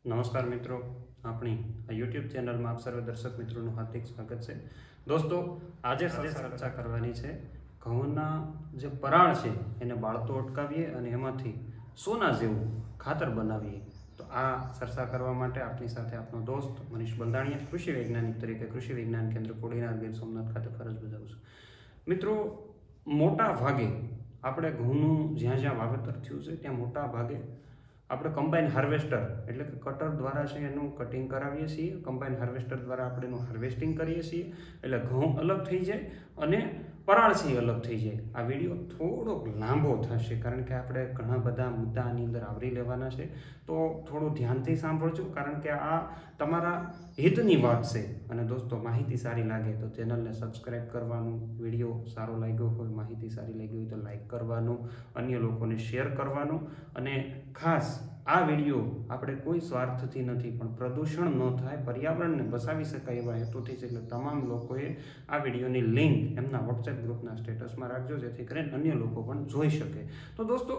નમસ્કાર મિત્રો, આપણી આ યુટ્યુબ ચેનલમાં આપ સર્વે દર્શક મિત્રોનું હાર્દિક સ્વાગત છે. દોસ્તો, આજે ચર્ચા કરવાની છે ઘઉંના જે પરાળ છે એને બાળતો અટકાવીએ અને એમાંથી સોના જેવું ખાતર બનાવીએ. તો આ ચર્ચા કરવા માટે આપણી સાથે આપનો દોસ્ત મનીષ બંધાણીયા, કૃષિ વૈજ્ઞાનિક તરીકે કૃષિ વિજ્ઞાન કેન્દ્ર કોડીનાર ગીર સોમનાથ ખાતે ફરજ બજાવું છું. મિત્રો, મોટા ભાગે આપણે ઘઉંનું જ્યાં જ્યાં વાવેતર થયું છે ત્યાં મોટા ભાગે આપણે કમ્બાઈન હાર્વેસ્ટર એટલે કે કટર દ્વારા છે એનું કટિંગ કરાવીએ છીએ. કમ્બાઈન હાર્વેસ્ટર દ્વારા આપણે એનું હાર્વેસ્ટિંગ કરીએ છીએ, એટલે ઘઉં અલગ થઈ જાય અને પરાળ છે અલગ થઈ જાય. આ વિડીયો થોડોક લાંબો થશે કારણ કે આપણે ઘણા બધા મુદ્દા આની અંદર આવરી લેવાના છે, તો થોડું ધ્યાનથી સાંભળજો કારણ કે આ તમારા હિતની વાત છે. અને દોસ્તો, માહિતી સારી લાગે તો ચેનલને સબસ્ક્રાઈબ કરવાનું, વિડીયો સારો લાગ્યો હોય, માહિતી સારી લાગી હોય તો લાઈક કરવાનું, અન્ય લોકોને શેર કરવાનું. અને ખાસ આ વિડીયો આપણે કોઈ સ્વાર્થથી નથી, પણ પ્રદૂષણ ન થાય, પર્યાવરણને બચાવી શકાય એવા હેતુથી છે. એટલે તમામ લોકોએ આ વિડીયોની લિંક એમના વોટ્સએપ ગ્રુપના સ્ટેટસમાં રાખજો, જેથી કરીને અન્ય લોકો પણ જોઈ શકે. તો દોસ્તો,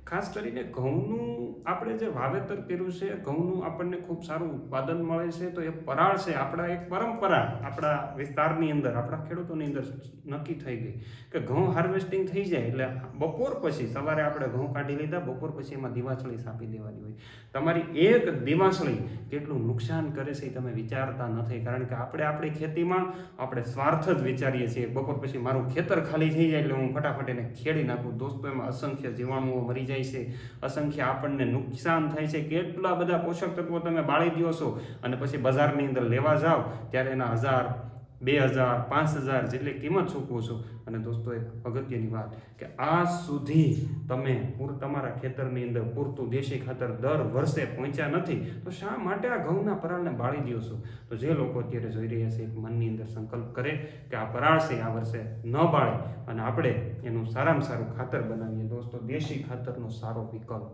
ખાસ કરીને ઘઉંનું આપણે જે વાવેતર કર્યું છે, ઘઉંનું આપણને ખૂબ સારું ઉત્પાદન મળે છે. તો એ પરાળ છે આપણા એક પરંપરા આપણા વિસ્તારની અંદર, આપણા ખેડૂતોની અંદર નક્કી થઈ ગઈ કે ઘઉં હાર્વેસ્ટિંગ થઈ જાય એટલે બપોર પછી, સવારે આપણે ઘઉં કાઢી લીધા, બપોર પછી એમાં દિવાસળી સાપી દેવાની હોય. તમારી એક દિવાસળી કેટલું નુકસાન કરે છે એ તમે વિચારતા નથી, કારણ કે આપણે આપણી ખેતીમાં આપણે સ્વાર્થ જ વિચારીએ છીએ. બપોર પછી મારું ખેતર ખાલી થઈ જાય એટલે હું ફટાફટ એને ખેડી નાખું. દોસ્તો, એમાં અસંખ્ય જીવાણુઓ મરી જાય છે, અસંખ્ય આપણને નુકસાન થાય છે. કેટલા બધા પોષક તત્વો તમે બાળી દો છો અને પછી બજારની અંદર લેવા જાઓ ત્યારે એના 1000, 2000, 5000 જેટલી કિંમત ચૂકવો છો. અને દોસ્તો, એક અગત્યની વાત કે આજ સુધી તમે તમારા ખેતરની અંદર પૂરતું દેશી ખાતર દર વર્ષે પહોંચ્યા નથી, તો શા માટે આ ઘઉંના પરાળને બાળી દો છો? તો જે લોકો અત્યારે જોઈ રહ્યા છે, એક મનની અંદર સંકલ્પ કરે કે આ પરાળ છે આ વર્ષે ન બાળે અને આપણે એનું સારામાં સારું ખાતર બનાવીએ. દોસ્તો, દેશી ખાતરનો સારો વિકલ્પ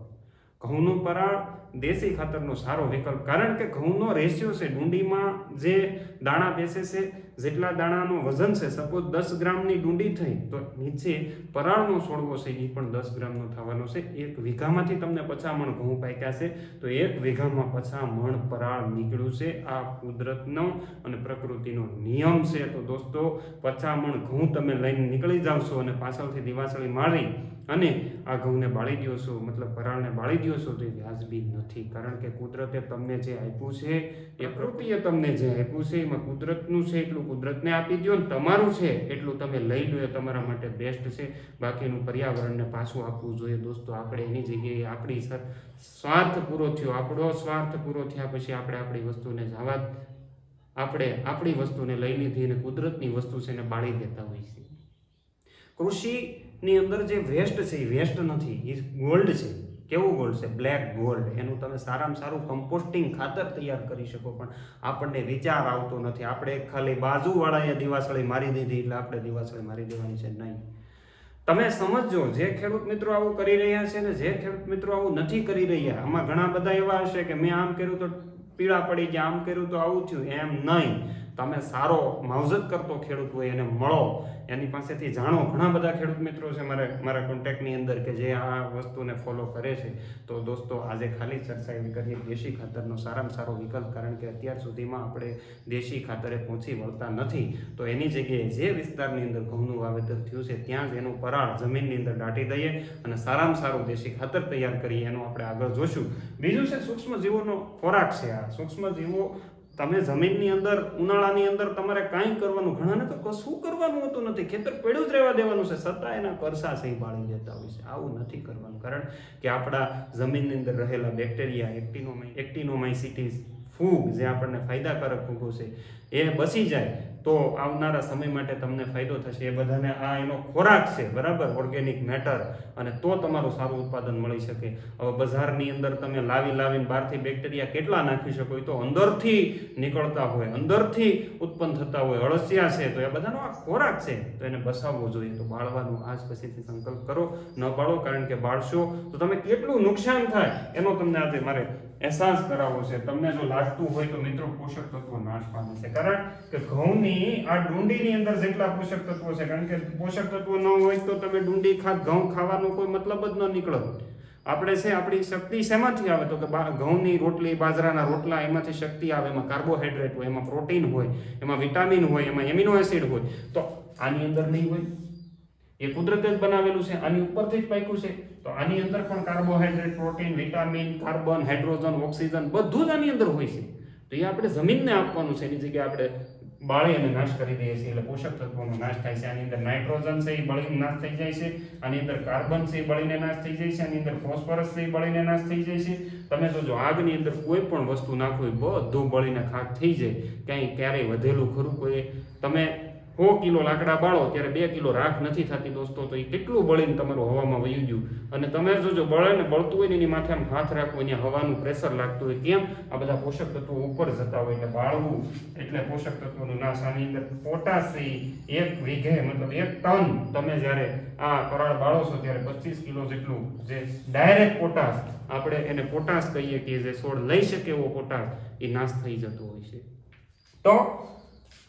ઘઉંનું પરાળ, દેશી ખાતરનો સારો વિકલ્પ. કારણ કે ઘઉંનો રેશિયો છે, ડુંડીમાં જે દાણા બેસે છે, જેટલા દાણાનું વજન છે, સપોઝ 10 ગ્રામની ડુંડી થઈ તો નીચે પરાળનો છોડવો છે એ પણ 10 ગ્રામનો થવાનો છે. 1 વીઘામાંથી તમને 50 મણ ઘઉં પાક્યા છે તો 1 વીઘામાં 50 મણ પરાળ નીકળ્યું છે. આ કુદરતનો અને પ્રકૃતિનો નિયમ છે. તો દોસ્તો, 50 મણ ઘઉં તમે લઈને નીકળી જાવ છો અને પાછળથી દિવાસળી મારી અને આ ઘઉંને બાળી દો છો, મતલબ પરાળને બાળી દો છો, તો એ વ્યાજબી નથી. કારણ કે કુદરતે તમને જે આપ્યું છે, એ પ્રકૃતિએ તમને જે આપ્યું છે, એમાં કુદરતનું છે એટલું કુદરતને આપી દો, ને તમારું છે એટલું તમે લઈ લો, એ તમારા માટે બેસ્ટ છે. બાકીનું પર્યાવરણને પાછું આપવું જોઈએ. દોસ્તો, આપણે એની જગ્યાએ આપણી સ્વાર્થ પૂરો થયો, આપણો સ્વાર્થ પૂરો થયા પછી આપણે આપણી વસ્તુને જવા, આપણે આપણી વસ્તુને લઈ લીધી અને કુદરતની વસ્તુ છે એને બાળી દેતા હોય છે. કૃષિની અંદર જે વેસ્ટ છે એ વેસ્ટ નથી, એ ગોલ્ડ છે. કેવું ગોલ્ડ છે? Black gold. એનું તમે સારામાં સારું કમ્પોસ્ટિંગ ખાતર તૈયાર કરી શકો, પણ આપણને વિચાર આવતો નથી. આપણે ખાલી બાજુવાળાએ દિવાસળી મારી દીધી એટલે આપણે દિવાસળી મારી દેવાની છે, નહીં. તમે સમજો, જે ખેડૂત મિત્રો આવું કરી રહ્યા છે ને જે ખેડૂત મિત્રો આવું નથી કરી રહ્યા, આમાં ઘણા બધા એવા હશે કે મેં આમ કર્યું તો પીળા પડી ગયા, આમ કર્યું તો આવું થયું, એમ નહીં. તમે સારો માવજત કરતો ખેડૂત હોય એને મળો, એની પાસેથી જાણો. ઘણા બધા ખેડૂત મિત્રો છે મારા કોન્ટેક્ટની અંદર કે જે આ વસ્તુને ફોલો કરે છે. તો દોસ્તો, આજે ખાલી ચર્ચા એવી કરીએ દેશી ખાતરનો સારામાં સારો વિકલ્પ, કારણ કે અત્યાર સુધીમાં આપણે દેશી ખાતરે પહોંચી વળતા નથી. તો એની જગ્યાએ જે વિસ્તારની અંદર ઘઉંનું વાવેતર થયું છે ત્યાં જ એનું પરાળ જમીનની અંદર દાટી દઈએ અને સારામાં સારું દેશી ખાતર તૈયાર કરીએ. એનું આપણે આગળ જોશું. બીજું છે સૂક્ષ્મ જીવોનો ખોરાક છે. આ સૂક્ષ્મ જીવો તમે જમીનની અંદર ઉનાળાની અંદર તમારે કાંઈ કરવાનું, ઘણાને તો કશું કરવાનું હોતું નથી, ખેતર પડ્યું જ રહેવા દેવાનું છે, છતાં એના કરસા છે બાળી દેતા હોય છે. આવું નથી કરવાનું, કારણ કે આપણા જમીનની અંદર રહેલા બેક્ટેરિયા, એક્ટિનોમાઇસિટીસ ફૂગ, જે આપણને ફાયદાકારક ફૂગો છે, એ બચી જાય તો આવનારા સમય માટે તમને ફાયદો થશે. એ બધાને આ એનો ખોરાક છે, બરાબર, ઓર્ગેનિક મેટર, અને તો તમારું સારું ઉત્પાદન મળી શકે. હવે બજારની અંદર તમે લાવીને બહારથી બેક્ટેરિયા કેટલા નાખી શકો, એ તો અંદરથી નીકળતા હોય, અંદરથી ઉત્પન્ન થતા હોય, અળસિયા છે, તો એ બધાનો આ ખોરાક છે, તો એને બસાવવો જોઈએ. તો બાળવાનું આજ પછીથી સંકલ્પ કરો, ન બાળો, કારણ કે બાળશો તો તમે કેટલું નુકસાન થાય એનો તમને આજે મારે અહેસાસ કરાવવો છે. તમને જો લાગતું હોય તો મિત્રો, પોષક તત્વો નાશ પામે છે, કારણ કે ઘઉંની આ ડુંડીની અંદર જેટલા પોષક તત્વો છે, કારણ કે પોષક તત્વો ન હોય તો તમે ડુંડી ઘઉં ખાવાનો કોઈ મતલબ જ ન નીકળે. આપણે છે આપણી શક્તિ શેમાંથી આવે તો કે ઘઉંની રોટલી, બાજરાના રોટલા, એમાંથી શક્તિ આવે. એમાં કાર્બોહાઈડ્રેટ હોય, એમાં પ્રોટીન હોય, એમાં વિટામિન હોય, એમાં એમિનો એસિડ હોય. તો આની અંદર નહીં હોય, એ કુદરતે જ બનાવેલું છે, આની ઉપરથી જ પાક્યું છે. તો આની અંદર પણ carbohydrate, protein, vitamin, carbon, hydrogen, oxygen બધું જ આની અંદર હોય છે. તો એ આપણે જમીનને આપવાનું છે, એની જગ્યાએ આપણે બાળી અને નાશ કરી દઈએ છીએ, એટલે પોષક તત્વોનો નાશ થાય છે. આની અંદર નાઇટ્રોજન છે એ બળીને નાશ થઈ જાય છે, આની અંદર કાર્બન છે એ બળીને નાશ થઈ જાય છે, આની અંદર ફોસ્ફરસ છે એ બળીને નાશ થઈ જાય છે. તમે જોજો આગની અંદર કોઈ પણ વસ્તુ નાખો બધું બળીને ખાક થઈ જાય. ક્યારેય વધેલું ખરું? કોઈ તમે 100 કિલો લાકડા બાળો ત્યારે 2 કિલો રાખ નથી થતી દોસ્તો. તો એ કેટલું બળીને તમારું હવામાં વયું ગયું. અને તમે જોજો બળે ને બળતું હોય ને એની માથે આમ હાથ રાખવો, અહીંયા હવાનું પ્રેશર લાગતું હોય. કેમ? આ બધા પોષક તત્વો ઉપર જતા હોય, એટલે બાળવું એટલે પોષક તત્વોનો નાશ. આની અંદર પોટાશ 1 વીઘે મતલબ 1 ટન તમે જ્યારે આ પરાળ બાળો છો ત્યારે 25 કિલો જેટલું જે ડાયરેક્ટ પોટાશ, આપણે એને પોટાશ કહીએ કે જે છોડ લઈ શકે એવો પોટાશ, એ નાશ થઈ જતો હોય છે. તો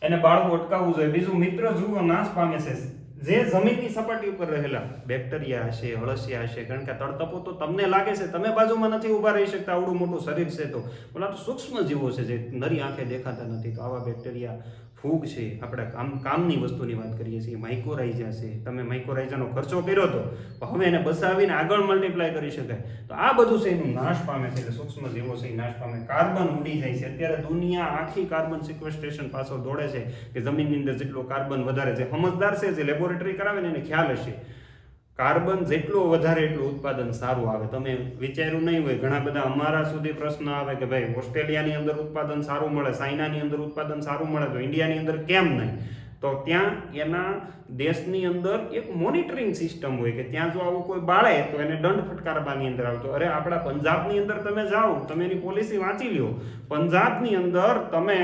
એને બાળવું અટકાવવું જોઈએ. બીજું મિત્ર જુઓ નાશ પામે છે જે જમીનની સપાટી ઉપર રહેલા બેક્ટેરિયા હશે, અળસિયા હશે. કારણ કે તળતપો તો તમને લાગે છે, તમે બાજુમાં નથી ઊભા રહી શકતા, આવડું મોટું શરીર છે. તો ઓલા તો સૂક્ષ્મ જીવો છે જે નરી આંખે દેખાતા નથી. તો આવા બેક્ટેરિયા, ફૂગ છે, આપણે કામની વસ્તુની વાત કરીએ છીએ, માઇકોરાઇઝા છે. તમે માઇકોરાઇઝાનો ખર્ચો કર્યો તો હવે એને બસાવીને આગળ મલ્ટીપ્લાય કરી શકાય. તો આ બધું છે એનું નાશ પામે છે, એટલે સૂક્ષ્મ જીવો છે એ નાશ પામે. કાર્બન ઉડી જાય છે. અત્યારે દુનિયા આખી કાર્બન સિક્વેસ્ટ્રેશન પાછળ દોડે છે કે જમીનની અંદર જેટલો કાર્બન વધારે છે. સમજદાર છે જે લેબોરેટરી કરાવે ને એને ખ્યાલ હશે, કાર્બન જેટલો વધારે એટલું ઉત્પાદન સારું આવે. તમે વિચાર્યું નહીં હોય, ઘણા બધા અમારા સુધી પ્રશ્ન આવે કે ભાઈ ઓસ્ટ્રેલિયાની અંદર ઉત્પાદન સારું મળે, ચાઇનાની અંદર ઉત્પાદન સારું મળે, તો ઇન્ડિયાની અંદર કેમ નહીં? તો ત્યાં એના દેશની અંદર એક મોનિટરિંગ સિસ્ટમ હોય કે ત્યાં જો આવું કોઈ બાળે તો એને દંડ ફટકારવાની અંદર આવતો. અરે આપણા પંજાબની અંદર તમે જાઓ, તમે એની પોલિસી વાંચી લ્યો. પંજાબની અંદર તમે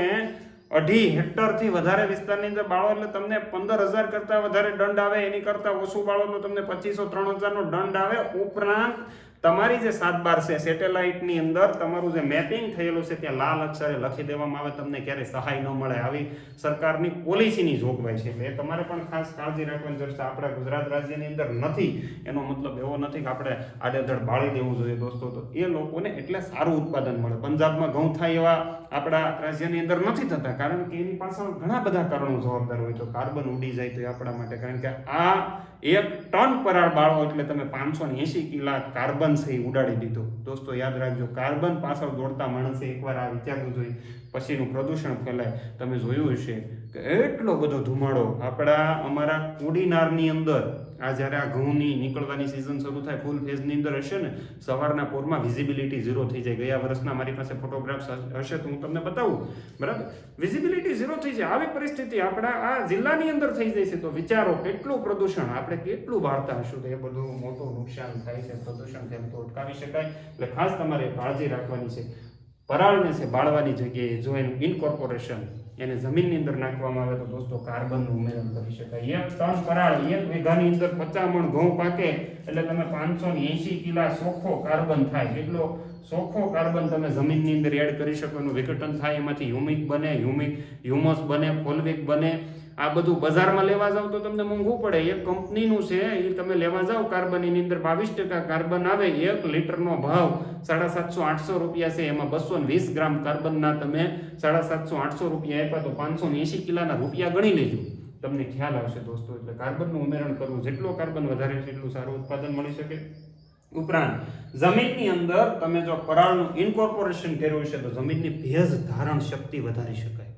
2.5 હેક્ટરથી વધારે વિસ્તારની અંદર બાળો એટલે તમને 15,000 કરતાં વધારે દંડ આવે. એની કરતાં ઓછું બાળો તો તમને 2,500-3,000નો દંડ આવે. ઉપરાંત તમારી જે 7/12 છે સેટેલાઇટની અંદર તમારું જે મેપિંગ થયેલું છે ત્યાં લાલ અક્ષરે લખી દેવામાં આવે, તમને ક્યારેય સહાય ન મળે. આવી સરકારની પોલિસીની જોગવાઈ છે. એટલે તમારે પણ ખાસ કાળજી રાખવાની જરૂર છે. આપણા ગુજરાત રાજ્યની અંદર નથી એનો મતલબ એવો નથી કે આપણે આડેધડ બાળી દેવું જોઈએ દોસ્તો. તો એ લોકોને એટલે સારું ઉત્પાદન મળે. પંજાબમાં ઘઉં થાય એવા આપણા રાજ્યની અંદર નથી થતા, કારણ કે એની પાછળ ઘણા બધા કારણો જવાબદાર હોય. તો કાર્બન ઉડી જાય તો એ આપણા માટે, કારણ કે આ 1 ટન પરાળ બાળો એટલે તમે 580 કિલા કાર્બન છે એ ઉડાડી દીધો. દોસ્તો યાદ રાખજો, કાર્બન પાછળ દોડતા માણસે એકવાર આ વિચારવું જોઈએ, પછીનું પ્રદૂષણ ફેલાય. તમે જોયું હશે કે એટલો બધો ધુમાડો અમારા કુડીનારની અંદર આ જ્યારે આ ઘઉંની નીકળવાની સિઝન શરૂ થાય, ફૂલ ફેઝની અંદર હશે ને, સવારના પોરમાં વિઝિબિલિટી 0 થઈ જાય. ગયા વર્ષના મારી પાસે ફોટોગ્રાફ્સ હશે તો હું તમને બતાવું, બરાબર? વિઝિબિલિટી 0 થઈ જાય. આવી પરિસ્થિતિ આપણા આ જિલ્લાની અંદર થઈ જાય છે. તો વિચારો કેટલું પ્રદૂષણ આપણે કેટલું બાળતા હશું. તો એ બધું મોટું નુકસાન થાય છે. પ્રદૂષણ થાય તો અટકાવી શકાય. એટલે ખાસ તમારે કાળજી રાખવાની છે. પરાળને છે બાળવાની જગ્યાએ જો એનું ઇનકોર્પોરેશન એને જમીનની અંદર નાખવામાં આવે તો દોસ્તો કાર્બનનું ઉમેરણ કરી શકાય. 1 ટન પરાળ 1 વીઘાની અંદર 50 મણ ઘઉં પાકે એટલે તમે 580 કિલા ચોખ્ખો કાર્બન થાય. એટલો ચોખ્ખો કાર્બન તમે જમીનની અંદર એડ કરી શકો. એનું વિઘટન થાય, એમાંથી હ્યુમિક બને, હ્યુમસ બને, ફોલ્વિક બને. આ બધું બજારમાં લેવા જાવ તો તમને મોંઘું પડે. એક કંપનીનું છે એ તમે લેવા જાવ કાર્બન, એની અંદર 22% કાર્બન આવે. 1 લીટરનો ભાવ 750-800 રૂપિયા છે. એમાં 220 ગ્રામ કાર્બનના તમે 750-800 રૂપિયા આપ્યા તો 580 કિલાના રૂપિયા ગણી લેજો, તમને ખ્યાલ આવશે દોસ્તો. એટલે કાર્બનનું ઉમેરણ કરવું, જેટલો કાર્બન વધારે છે એટલું સારું ઉત્પાદન મળી શકે. ઉપરાંત જમીનની અંદર તમે જો પરાળનું ઇનકોર્પોરેશન કર્યું છે તો જમીનની ભેજ ધારણ શક્તિ વધારી શકાય,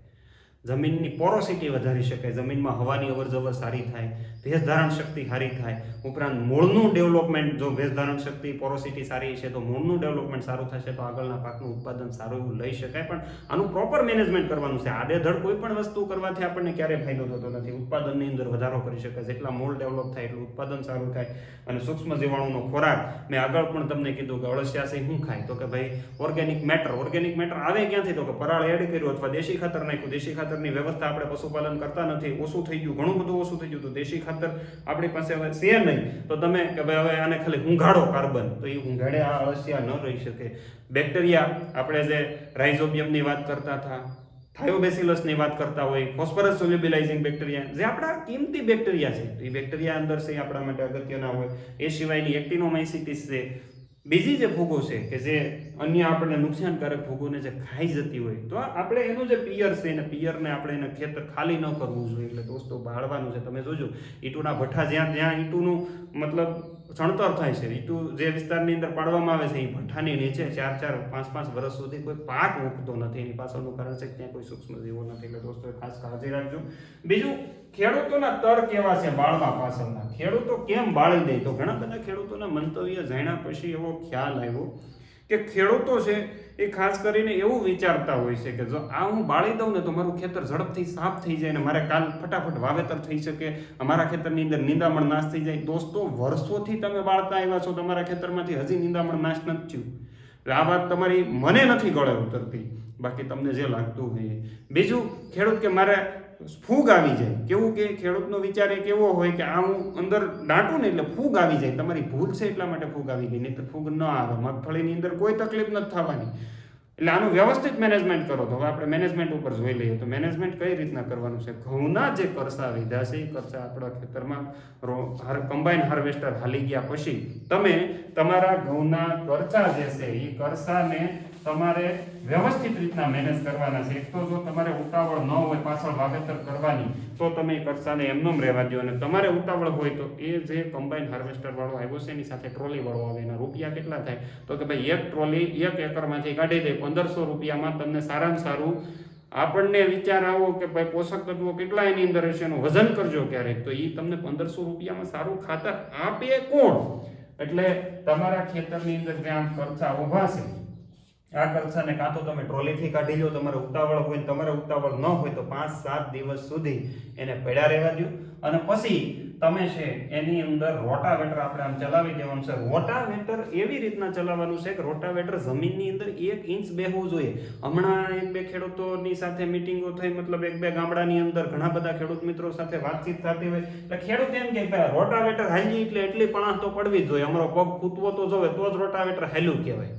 જમીનની પોરોસિટી વધારી શકાય, જમીનમાં હવાની અવરજવર સારી થાય, ભેજ ધારણ શક્તિ સારી થાય. ઉપરાંત મૂળનું ડેવલપમેન્ટ, જો ભેજ ધારણ શક્તિ પોરોસિટી સારી છે તો મૂળનું ડેવલપમેન્ટ સારું થશે તો આગળના પાકનું ઉત્પાદન સારું એવું લઈ શકાય. પણ આનું પ્રોપર મેનેજમેન્ટ કરવાનું છે. આડેધડ કોઈ પણ વસ્તુ કરવાથી આપણને ક્યારેય ફાયદો થતો નથી. ઉત્પાદનની અંદર વધારો કરી શકાય. જેટલા મૂળ ડેવલપ થાય એટલું ઉત્પાદન સારું થાય. અને સૂક્ષ્મ જીવાણુનો ખોરાક મેં આગળ પણ તમને કીધું કે અળસિયા છે શું ખાય, તો કે ભાઈ ઓર્ગેનિક મેટર આવે ક્યાંથી, તો કે પરાળ એડ કર્યું અથવા દેશી ખાતર નાખ્યું. દેશી ખાતરની વ્યવસ્થા આપણે પશુપાલન કરતા નથી, ઓછું થઈ ગયું, ઘણું બધું ઓછું થઈ ગયું. તો દેશી ખાતર આપણી પાસે હવે છે નહીં, તો તમે કે ભાઈ હવે આને ખાલી ઊંઘાડો કાર્બન, તો એ ઊંઘાડે આ અળસિયા ન રહી શકે. બેક્ટેરિયા, આપણે જે રાઇઝોબિયમની વાત કરતા હતા, થાયોબેસિલસની વાત કરતા હોય, ફોસ્ફરસ સોલ્યુબિલાઇઝિંગ બેક્ટેરિયા, જે આપણા કિંમતી બેક્ટેરિયા છે, એ બેક્ટેરિયા અંદર છે આપણા માટે અગત્યના હોય. એ સિવાયની એક્ટિનોમાઇસિટીસ છે, બીજી જે ફૂગો છે કે જે અન્ય આપણને નુકસાનકારક ફૂગોને જે ખાઈ જતી હોય, તો આપણે એનું જે પિયર છે એને પિયરને આપણે એને ખેતર ખાલી ન કરવું જોઈએ. એટલે દોસ્તો બાળવાનું છે. તમે જોજો ઈંટુના ભઠ્ઠા જ્યાં ઈંટુનું મતલબ ચણતર થાય છે, ઈંટુ જે વિસ્તારની અંદર પાડવામાં આવે છે એ ભઠ્ઠાની નીચે 4-4, 5-5 વર્ષ સુધી કોઈ પાક ઉગતો નથી. એની પાછળનું કારણ છે કે ત્યાં કોઈ સૂક્ષ્મ જીવો નથી. એટલે દોસ્તો ખાસ કાળજી રાખજો. બીજું, ખેડૂતોના તર કેવા છે બાળવા પાછળના, ખેડૂતો કેમ બાળી દે? તો ઘણા બધા ખેડૂતોના મંતવ્ય જાણ્યા પછી એવો ખ્યાલ આવ્યો કે ખેડૂતો છે એ ખાસ કરીને એવું વિચારતા હોય છે કે જો આ હું બાળી દઉં ને તો મારું ખેતર ઝડપથી સાફ થઈ જાય ને મારે કાલ ફટાફટ વાવેતર થઈ શકે, અમારા ખેતરની અંદર નિંદામણ નાશ થઈ જાય. દોસ્તો વર્ષોથી તમે બાળતા આવ્યા છો, તમારા ખેતરમાંથી હજી નિંદામણ નાશ નથી થયું. એટલે આ વાત તમારી મને નથી ગળે ઉતરતી, બાકી તમને જે લાગતું હોય. બીજું, ખેડૂત કે મારે ફૂગ આવી જાય, કેવું કે ખેડૂતનો વિચાર એક એવો હોય કે આ હું અંદર દાટું ને એટલે ફૂગ આવી જાય, તમારી ભૂલ છે એટલા માટે ફૂગ આવી ગઈ, નહીં તો ફૂગ ન આવે. મગફળીની અંદર કોઈ તકલીફ નથી થવાની. એટલે આનું વ્યવસ્થિત મેનેજમેન્ટ કરો. તો હવે આપણે મેનેજમેન્ટ ઉપર જોઈ લઈએ તો મેનેજમેન્ટ કઈ રીતના કરવાનું છે. ઘઉંના જે કરસા વિધા છે એ કરસા આપણા ખેતરમાં કમ્બાઈન હાર્વેસ્ટર હાલી ગયા પછી તમે તમારા ઘઉંના કરચા જે છે એ કરસાને તમારે વ્યવસ્થિત રીતના મેનેજ કરવાના છે. એક તો જો તમારે ઉતાવળ ન હોય પાછળ વાવેતર કરવાની તો તમે એ કરસાને એમનેમ રહેવા દો, અને તમારે ઉતાવળ હોય તો એ જે કમ્બાઈન હાર્વેસ્ટર વાળો આવ્યો છે એની સાથે ટ્રોલી વાળો આવે. એના રૂપિયા કેટલા થાય? તો કે ભાઈ એક ટ્રોલી 1 એકરમાંથી કાઢી દે 1500 રૂપિયામાં તમને સારામાં સારું આપણને વિચાર આવો કે ભાઈ પોષક તત્વો કેટલા એની અંદર હશે એનું વજન કરજો ક્યારેક, તો એ તમને 1500 રૂપિયામાં સારું ખાતર આપે કોણ? એટલે તમારા ખેતરની અંદર જ્યાં કરચા ઊભા છે આ કરચાને કાં તો તમે ટ્રોલીથી કાઢી લો, તમારે ઉતાવળ હોય ને તમારે ઉતાવળ ન હોય તો 5-7 દિવસ સુધી એને પડ્યા રહેવા દો. અને પછી તમે છે એની અંદર રોટાવેટર આપણે આમ ચલાવી દેવાનું છે. રોટાવેટર એવી રીતના ચલાવવાનું છે કે રોટાવેટર જમીનની અંદર 1 ઇંચ બેહવું જોઈએ. હમણાં 1-2 ખેડૂતોની સાથે મિટિંગો થઈ, મતલબ 1-2 ગામડાની અંદર ઘણા બધા ખેડૂત મિત્રો સાથે વાતચીત થતી હોય એટલે ખેડૂત એમ કે ભાઈ રોટાવેટર હાલી એટલે એટલી પણાસ તો પડવી જ જોઈએ, અમારો પગ ખૂટવો તો જોવે તો જ રોટાવેટર હાલ્યું કહેવાય.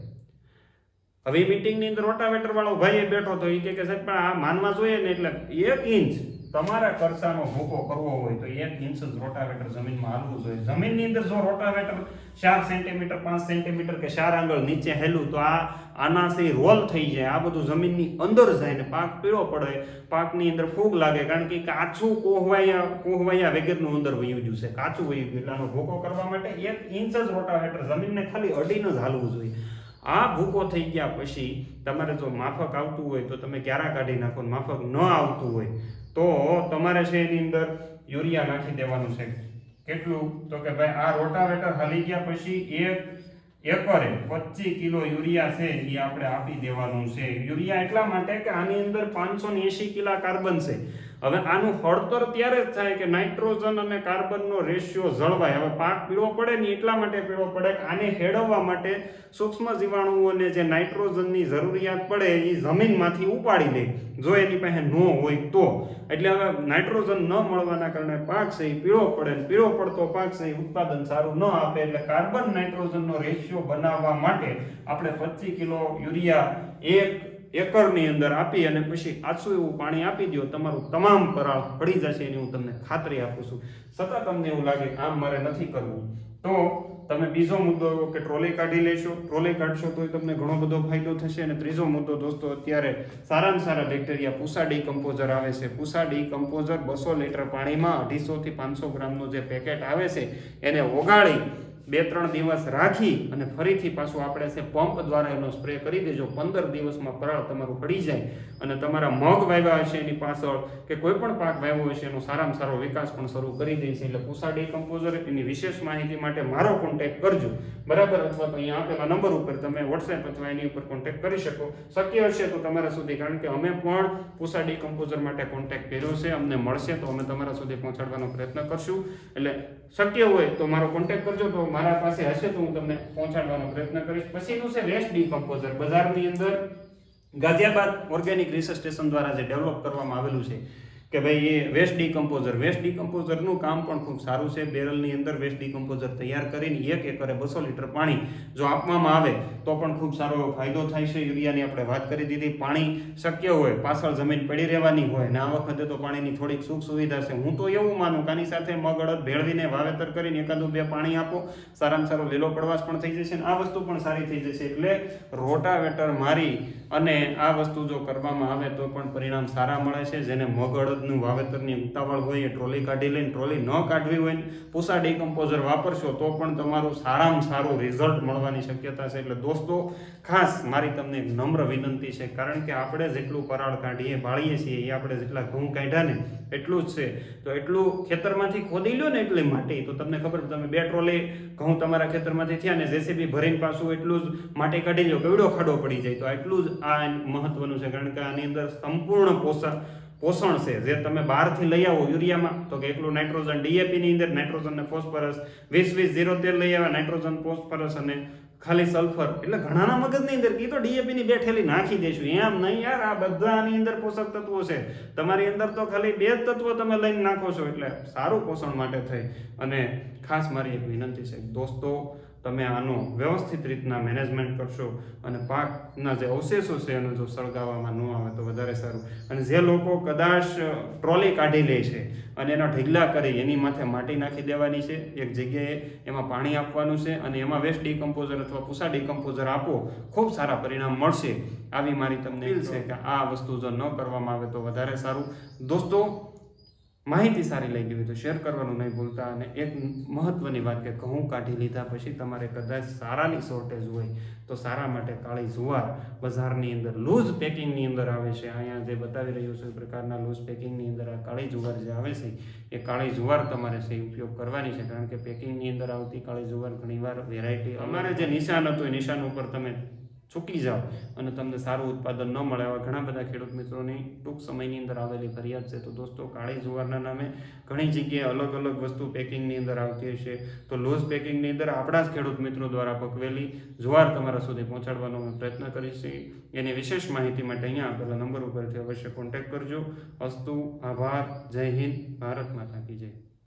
હવે મિટિંગની અંદર રોટાવેટર વાળો ભાઈ બેઠો તો એ કે સાહેબ પણ આ માનવા જોઈએ ને, એટલે 1 ઇંચ તમારા કરસાનો ભૂકો કરવો હોય તો 1 ઇંચ જ રોટાવેટર જમીનમાં હાલવું જોઈએ. જમીનની અંદર જો રોટાવેટર 4 સેન્ટીમીટર 5 સેન્ટીમીટર કે 4 આંગળ નીચે હેલું તો આનાથી રોલ થઈ જાય, આ બધું જમીનની અંદર જાય ને પાક પીળો પડે, પાકની અંદર ફૂગ લાગે, કારણ કે કાચું કોહવાયા વગરનું અંદર વયું ગયું છે, કાચું વયું ગયું. એટલે આનો ભૂકો કરવા માટે 1 ઇંચ જ રોટાવેટર જમીનને ખાલી અડીને જ હાલવું જોઈએ. આ ભૂકો થઈ ગયા પછી તમારે જો માફક આવતું હોય તો તમે ક્યારા કાઢી નાખો, માફક ન આવતું હોય તો તમારે છે એની અંદર યુરિયા નાખી દેવાનું છે. કેટલું? તો કે ભાઈ આ રોટાવેટર હાલી ગયા પછી 1 એકરે 25 કિલો યુરિયા છે એ આપણે આપી દેવાનું છે. યુરિયા એટલા માટે કે આની અંદર 580 કિલા કાર્બન છે. હવે આનું હળતર ત્યારે જ થાય કે નાઇટ્રોજન અને કાર્બનનો રેશિયો જળવાય. હવે પાક પીળો પડે ને એટલા માટે પીળો પડે કે આને હેડવવા માટે સૂક્ષ્મ જીવાણુઓને જે નાઇટ્રોજનની જરૂરિયાત પડે એ જમીનમાંથી ઉપાડી લે જો એની પાસે ન હોય તો. એટલે હવે નાઇટ્રોજન ન મળવાના કારણે પાક છે એ પીળો પડે, ને પીળો પડતો પાક છે એ ઉત્પાદન સારું ન આપે. એટલે કાર્બન નાઇટ્રોજનનો રેશિયો બનાવવા માટે આપણે 25 કિલો યુરિયા 1 એકરની અંદર આપી અને પછી આછું એવું પાણી આપી દો, તમારું તમામ પરાળ પડી જશે એની હું તમને ખાતરી આપું છું. છતાં તમને એવું લાગે કે આમ મારે નથી કરવું તો તમે બીજો મુદ્દો કે ટ્રોલી કાઢી લેશો. ટ્રોલી કાઢશો તો તમને ઘણો બધો ફાયદો થશે. અને ત્રીજો મુદ્દો દોસ્તો, અત્યારે સારામાં સારા બેક્ટેરિયા પૂસા ડીકમ્પોઝર આવે છે. પૂસા ડીકમ્પોઝર 200 લીટર પાણીમાં 250 થી 500 ગ્રામનું જે પેકેટ આવે છે એને ઓગાળી 2-3 દિવસ રાખી અને ફરીથી પાછું આપણે છે પંપ દ્વારા એનો સ્પ્રે કરી દેજો. 15 દિવસમાં પરાળ તમારું પડી જાય અને તમારા મગ વાવ્યા હશે એની પાછળ કે કોઈ પણ પાક વાવ્યો હશે એનો સારામાં સારો વિકાસ પણ શરૂ કરી દે છે. એટલે પૂસા ડીકમ્પોઝર એની વિશેષ માહિતી માટે મારો કોન્ટેક્ટ કરજો, બરાબર? અથવા તો અહીંયા આપેલા નંબર ઉપર તમે વોટ્સએપ અથવા એની ઉપર કોન્ટેક્ટ કરી શકો. શક્ય હશે તો તમારા સુધી, કારણ કે અમે પણ પૂસા ડીકમ્પોઝર માટે કોન્ટેક્ટ કર્યો છે, અમને મળશે તો અમે તમારા સુધી પહોંચાડવાનો પ્રયત્ન કરશું. એટલે શક્ય હોય તો મારો કોન્ટેક્ટ કરજો, તો મારા પાસે હશે તો હું તમને પહોંચાડવાનો પ્રયત્ન કરીશ. પછીનું છે વેસ્ટ ડીકમ્પોઝર. બજારની અંદર ગાઝિયાબાદ ઓર્ગેનિક રિસર્ચ સ્ટેશન દ્વારા જે ડેવલપ કરવામાં આવેલું છે કે ભાઈ એ વેસ્ટ ડિકમ્પોઝરનું કામ પણ ખૂબ સારું છે. બેરલની અંદર વેસ્ટ ડિકમ્પોઝર તૈયાર કરીને 1 એકરે 200 લીટર પાણી જો આપવામાં આવે તો પણ ખૂબ સારો એવો ફાયદો થાય છે. યુરિયાની આપણે વાત કરી દીધી. પાણી શક્ય હોય પાછળ જમીન પડી રહેવાની હોય ને આ વખતે તો પાણીની થોડીક સુખ સુવિધા છે. હું તો એવું માનું કે આની સાથે મગ અડદ ભેળવીને વાવેતર કરીને 1-2 પાણી આપો, સારામાં સારો લીલો પડવાશ પણ થઈ જશે અને આ વસ્તુ પણ સારી થઈ જશે. એટલે રોટાવેટર મારી અને આ વસ્તુ જો કરવામાં આવે તો પણ પરિણામ સારા મળે છે. જેને મગ અડદનું વાવેતરની ઉતાવળ હોય એ ટ્રોલી કાઢી લઈને, ટ્રોલી ન કાઢવી હોય ને પૂસા ડિકમ્પોઝર વાપરશો તો પણ તમારું સારામાં સારું રિઝલ્ટ મળવાની શક્યતા છે. એટલે દોસ્તો ખાસ મારી તમને એક નમ્ર વિનંતી છે, કારણ કે આપણે જેટલું પરાળ કાઢીએ બાળીએ છીએ એ આપણે જેટલા ઘઉં કાઢ્યા ને એટલું જ છે. તો એટલું ખેતરમાંથી ખોદી લ્યો ને એટલી માટી તો તમને ખબર, તમે 2 ટ્રોલી ઘઉં તમારા ખેતરમાંથી થયા ને જેસીબી ભરીને પાછું એટલું જ માટી કાઢી લો, કેવડો ખાડો પડી જાય. તો એટલું જ આ મહત્વનું છે, કારણ કે આની અંદર સંપૂર્ણ પોષણ છે. જે તમે બહારથી લઈ આવો યુરિયામાં તો કે એકલું નાઇટ્રોજન ડીએપીની અંદર નાઇટ્રોજન ને ફોસ્ફરસ 20-20-0-13 લઈ આવ્યા, નાઇટ્રોજન ફોસ્ફરસ અને ખાલી સલ્ફર. એટલે ઘણાના મગજની અંદર કીધો ડીએપીની 2 થેલી નાખી દઈશું, એમ નહીં યાર. આ બધાની અંદર પોષક તત્વો છે. તમારી અંદર તો ખાલી 2 જ તત્વો તમે લઈને નાખો છો. એટલે સારું પોષણ માટે થઈ અને ખાસ મારી એક વિનંતી છે દોસ્તો, તમે આનો વ્યવસ્થિત રીતના મેનેજમેન્ટ કરશો અને પાકના જે અવશેષો છે એને જો સળગાવવામાં ન આવે તો વધારે સારું. અને જે લોકો કદાચ ટ્રોલી કાઢી લે છે અને એના ઢગલા કરી એની માથે માટી નાખી દેવાની છે, એક જગ્યાએ એમાં પાણી આપવાનું છે અને એમાં વેસ્ટ ડિકમ્પોઝર અથવા પૂસા ડિકમ્પોઝર આપો, ખૂબ સારા પરિણામ મળશે. આવી મારી તમને અપીલ છે કે આ વસ્તુ જો ન કરવામાં આવે તો વધારે સારું. દોસ્તો માહિતી સારી લાગી હોય તો શેર કરવાનું નહીં ભૂલતા. અને એક મહત્વની વાત કે ઘઉં કાઢી લીધા પછી તમારે કદાચ સારાની શોર્ટેજ હોય તો સારા માટે કાળી જુવાર બજારની અંદર લૂઝ પેકિંગની અંદર આવે છે. અહીંયા જે બતાવી રહ્યું છું એ પ્રકારના લૂઝ પેકિંગની અંદર આ કાળી જુવાર જે આવે છે એ કાળી જુવાર તમારે છે ઉપયોગ કરવાની છે, કારણ કે પેકિંગની અંદર આવતી કાળી જુવાર ઘણીવાર વેરાયટી અમારે જે નિશાન હતું એ નિશાન ઉપર તમે ચૂકી જાઓ અને તમને સારું ઉત્પાદન ન મળે. આવા ઘણા બધા ખેડૂત મિત્રોની ટૂંક સમયની અંદર આવેલી ફરિયાદ છે. તો દોસ્તો કાળી જુવારના નામે ઘણી જગ્યાએ અલગ અલગ વસ્તુ પેકિંગની અંદર આવતી હશે, તો લૂઝ પેકિંગની અંદર આપણા જ ખેડૂત મિત્રો દ્વારા પકવેલી જુવાર તમારા સુધી પહોંચાડવાનો પ્રયત્ન કરીશું. એની વિશેષ માહિતી માટે અહીંયા આપેલા નંબર ઉપરથી અવશ્ય કોન્ટેક્ટ કરજો. અસ્તુ, આભાર, જય હિન્દ, ભારત માતા કી જય.